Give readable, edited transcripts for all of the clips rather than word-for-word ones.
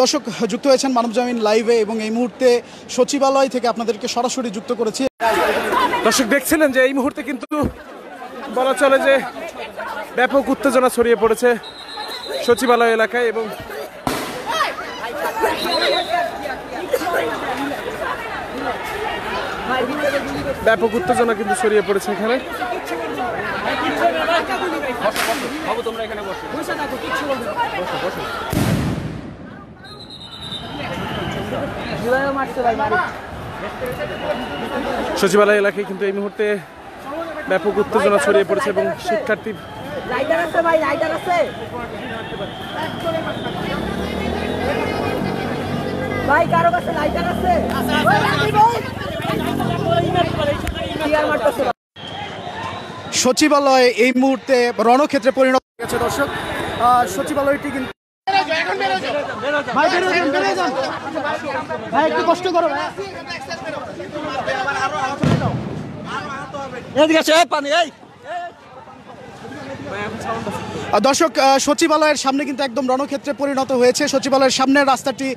দর্শক যুক্ত হয়েছেন মানবজমিন লাইভে এবং এই মুহূর্তে সচিবালয় থেকে আপনাদেরকে সরাসরি যুক্ত করেছি। দর্শক দেখছিলেন যে এই মুহূর্তে কিন্তু বলা চলে যে ব্যাপক উত্তেজনা ছড়িয়ে পড়েছে সচিবালয় এলাকায় এবং ব্যাপক উত্তেজনা কিন্তু ছড়িয়ে পড়েছে এখানে। সচিবালয় এলাকায় কিন্তু এই মুহূর্তে ব্যাপক উত্তেজনা ছড়িয়ে পড়েছে এবং শিক্ষার্থী সচিবালয় এই মুহূর্তে রণক্ষেত্রে পরিণত হয়েছে। দর্শক সচিবালয়টি কিন্তু ভাই একটু কষ্ট করো দর্শক সচিবালয়ের সামনে কিন্তু একদম রণক্ষেত্রে পরিণত হয়েছে। সচিবালয়ের সামনের রাস্তাটি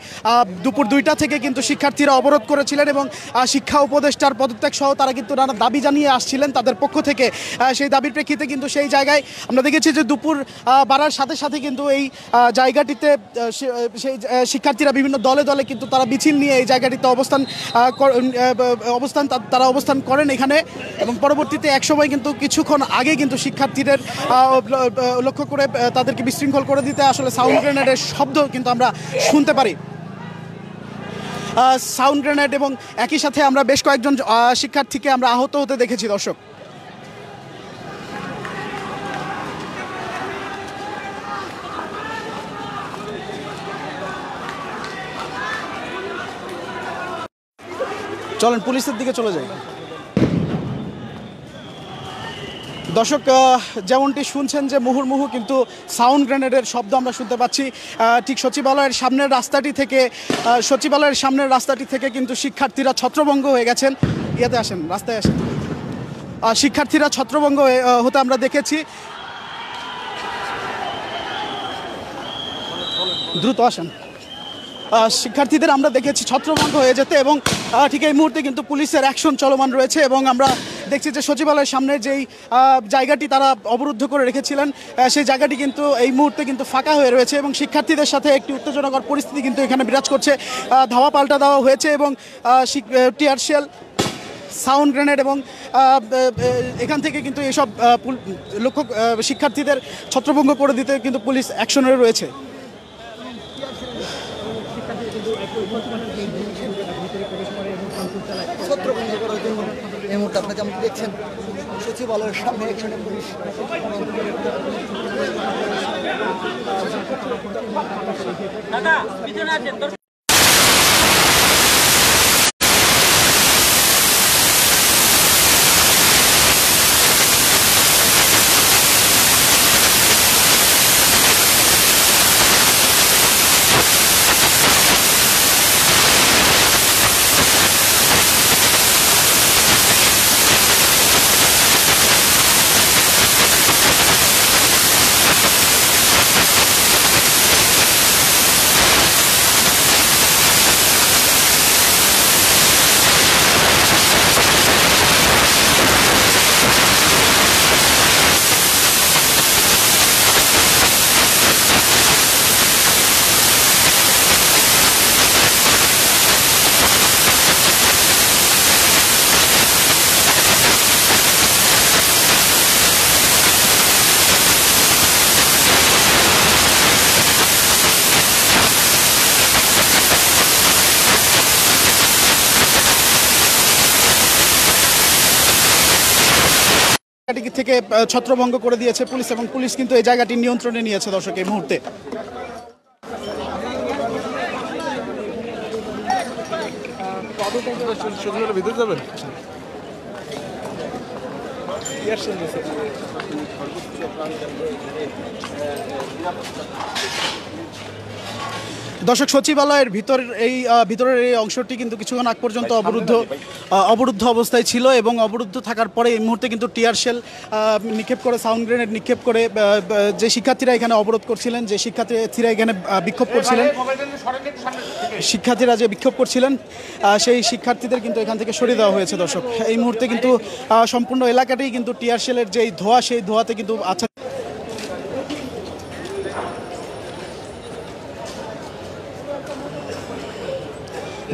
দুপুর 2টা থেকে কিন্তু শিক্ষার্থীরা অবরোধ করেছিলেন এবং শিক্ষা উপদেষ্টার পদত্যাগ সহ তারা কিন্তু নানা দাবি জানিয়ে আসছিলেন তাদের পক্ষ থেকে। সেই দাবির প্রেক্ষিতে কিন্তু সেই জায়গায় আমরা দেখেছি যে দুপুর বাড়ার সাথে সাথে কিন্তু এই জায়গাটিতে সেই শিক্ষার্থীরা বিভিন্ন দলে দলে কিন্তু তারা মিছিল নিয়ে এই জায়গাটিতে তারা অবস্থান করেন এখানে এবং পরবর্তীতে একসময় কিন্তু কিছুক্ষণ আগে কিন্তু শিক্ষার্থীদের লক্ষ্য করে তাদেরকে বিশৃঙ্খল করে দিতে আসলে সাউন্ড গ্রেনেডের শব্দ কিন্তু আমরা শুনতে পারি। সাউন্ড গ্রেনেড এবং একই সাথে আমরা বেশ কয়েকজন শিক্ষার্থীকে আমরা আহত হতে দেখেছি। দর্শক চলেন পুলিশের দিকে চলে যাই। দর্শক যেমনটি শুনছেন যে মুহুর্মুহু কিন্তু সাউন্ড গ্রেনেডের শব্দ আমরা শুনতে পাচ্ছি ঠিক সচিবালয়ের সামনের রাস্তাটি থেকে কিন্তু শিক্ষার্থীরা ছত্রভঙ্গ হয়ে গেছেন। রাস্তায় আসেন শিক্ষার্থীরা ছত্রভঙ্গ হতে আমরা দেখেছি। দ্রুত আসেন। শিক্ষার্থীদের আমরা দেখেছি ছত্রভঙ্গ হয়ে যেতে এবং ঠিক এই মুহূর্তে কিন্তু পুলিশের অ্যাকশন চলমান রয়েছে এবং আমরা দেখছি যে সচিবালয়ের সামনে যেই জায়গাটি তারা অবরুদ্ধ করে রেখেছিলেন সেই জায়গাটি কিন্তু এই মুহূর্তে কিন্তু ফাঁকা হয়ে রয়েছে এবং শিক্ষার্থীদের সাথে একটি উত্তেজনাকর পরিস্থিতি কিন্তু এখানে বিরাজ করছে। ধাওয়া পাল্টা দেওয়া হয়েছে এবং টিয়ার শেল, সাউন্ড গ্রেনেড এবং এখান থেকে কিন্তু এসব শিক্ষার্থীদের ছত্রভঙ্গ করে দিতে কিন্তু পুলিশ অ্যাকশনে রয়েছে। এই মুহূর্তে আপনারা যেমন দেখছেন সচিবালয়ের সামনে একজনের পুলিশ থেকে ছত্রভঙ্গ করে দিয়েছে পুলিশ এবং পুলিশ কিন্তু এই জায়গাটি নিয়ন্ত্রণে নিয়েছে। দর্শক এই মুহূর্তে ভিতরে যাবেন দর্শক সচিবালয়ের ভিতরের এই অংশটি কিন্তু কিছুক্ষণ আগ পর্যন্ত অবরুদ্ধ অবস্থায় ছিল এবং অবরুদ্ধ থাকার পরে এই মুহূর্তে কিন্তু টিয়ার শেল নিক্ষেপ করে, সাউন্ড গ্রেনেড নিক্ষেপ করে যে শিক্ষার্থীরা এখানে অবরোধ করছিলেন, যে শিক্ষার্থীরা এখানে বিক্ষোভ করছিলেন শিক্ষার্থীরা যে বিক্ষোভ করছিলেন সেই শিক্ষার্থীদের কিন্তু এখান থেকে সরিয়ে দেওয়া হয়েছে। দর্শক, এই মুহূর্তে কিন্তু সম্পূর্ণ এলাকাটাই কিন্তু টিয়ার শেলের যেই ধোঁয়া, সেই ধোঁয়াতে কিন্তু আচ্ছা।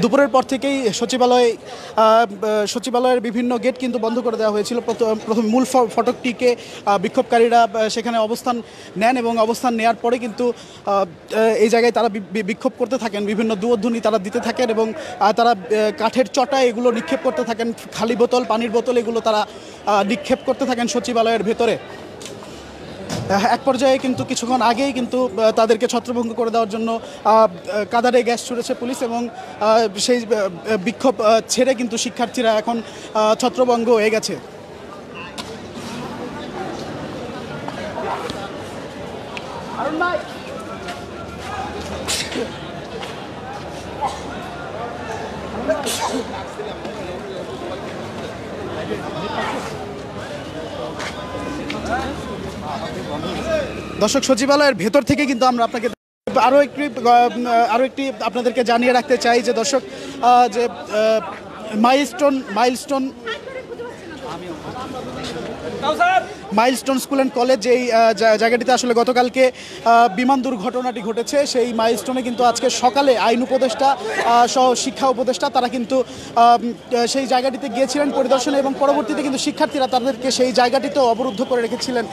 দুপুরের পর থেকেই সচিবালয়ের বিভিন্ন গেট কিন্তু বন্ধ করে দেওয়া হয়েছিল। প্রথম মূল ফটকটিকে বিক্ষোভকারীরা সেখানে অবস্থান নেন এবং অবস্থান নেওয়ার পরে কিন্তু এই জায়গায় তারা বিক্ষোভ করতে থাকেন, বিভিন্ন দুয়োধ্বনি তারা দিতে থাকেন এবং তারা কাঠের চটা এগুলো নিক্ষেপ করতে থাকেন, খালি বোতল, পানির বোতল এগুলো তারা নিক্ষেপ করতে থাকেন সচিবালয়ের ভেতরে। এক পর্যায়ে কিন্তু কিছুক্ষণ আগেই কিন্তু তাদেরকে ছত্রভঙ্গ করে দেওয়ার জন্য কাদারে গ্যাস ছুড়েছে পুলিশ এবং সেই বিক্ষোভ ছেড়ে কিন্তু শিক্ষার্থীরা এখন ছত্রভঙ্গ হয়ে গেছে। দর্শক, সচিবালয়ের ভেতর থেকে কিন্তু আমরা আপনাকে আরও একটি আপনাদেরকে জানিয়ে রাখতে চাই যে দর্শক, যে মাইলস্টোন স্কুল অ্যান্ড কলেজ যেই জায়গাটিতে আসলে গতকালকে বিমান দুর্ঘটনাটি ঘটেছে, সেই মাইলস্টোনে কিন্তু আজকে সকালে আইন উপদেষ্টা সহ শিক্ষা উপদেষ্টা তারা কিন্তু সেই জায়গাটিতে গিয়েছিলেন পরিদর্শনে এবং পরবর্তীতে কিন্তু শিক্ষার্থীরা তাদেরকে সেই জায়গাটিতেও অবরুদ্ধ করে রেখেছিলেন।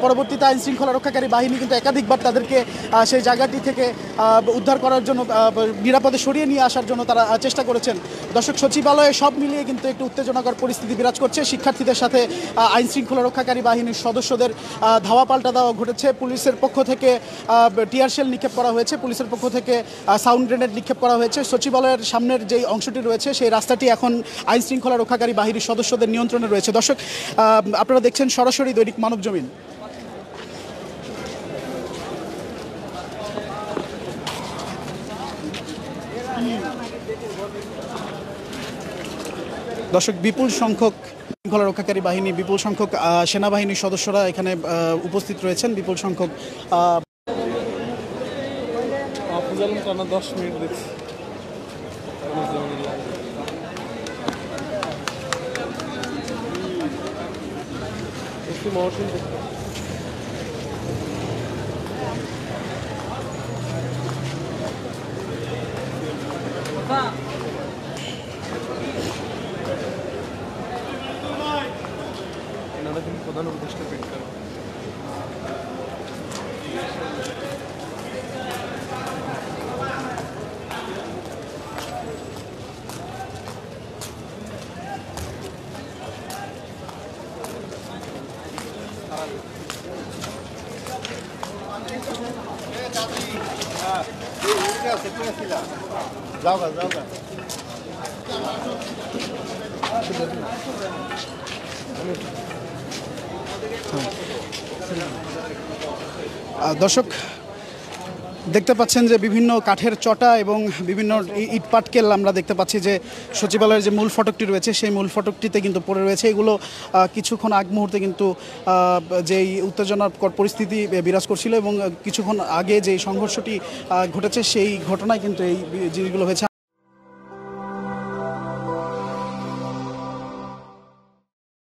পরবর্তীতে আইন শৃঙ্খলা রক্ষাকারী বাহিনী কিন্তু একাধিকবার তাদেরকে সেই জায়গাটি থেকে উদ্ধার করার জন্য, নিরাপদে সরিয়ে নিয়ে আসার জন্য তারা চেষ্টা করেছেন। দর্শক, সচিবালয়ে সব মিলিয়ে কিন্তু একটু উত্তেজনাকর পরিস্থিতি বিরাজ করছে। শিক্ষার্থীদের সাথে আইন শৃঙ্খলা রক্ষাকারী বাহিনীর সদস্যদের ধাওয়া পাল্টা দেওয়া ঘটেছে। পুলিশের পক্ষ থেকে টিয়ার শেল নিক্ষেপ করা হয়েছে, পুলিশের পক্ষ থেকে সাউন্ড গ্রেনেড নিক্ষেপ করা হয়েছে। সচিবালয়ের সামনের যেই অংশটি রয়েছে সেই রাস্তাটি এখন আইন শৃঙ্খলা রক্ষাকারী বাহিনীর সদস্যদের নিয়ন্ত্রণে রয়েছে। দর্শক, আপনারা দেখছেন সরাসরি দৈনিক মানবজমিন। দর্শক, বিপুল সংখ্যক শৃঙ্খলা রক্ষাকারী বাহিনী, বিপুল সংখ্যক সেনাবাহিনীর সদস্যরা এখানে উপস্থিত রয়েছেন। বিপুল সংখ্যক 10 মিনিট দেখছি। প্রধান উপদেষ্টা পেট করা দর্শক, দেখতে পাচ্ছেন যে বিভিন্ন কাঠের চটা এবং বিভিন্ন ইট পাটকেল আমরা দেখতে পাচ্ছি যে সচিবালয়ের যে মূল ফটকটি রয়েছে সেই মূল ফটকটিতে কিন্তু পড়ে রয়েছে। এগুলো কিছুক্ষণ আগ মুহূর্তে কিন্তু যেই উত্তেজনাকর পরিস্থিতি বিরাজ করছিল এবং কিছুক্ষণ আগে যেই সংঘর্ষটি ঘটেছে সেই ঘটনায় কিন্তু এই জিনিসগুলো হয়েছে।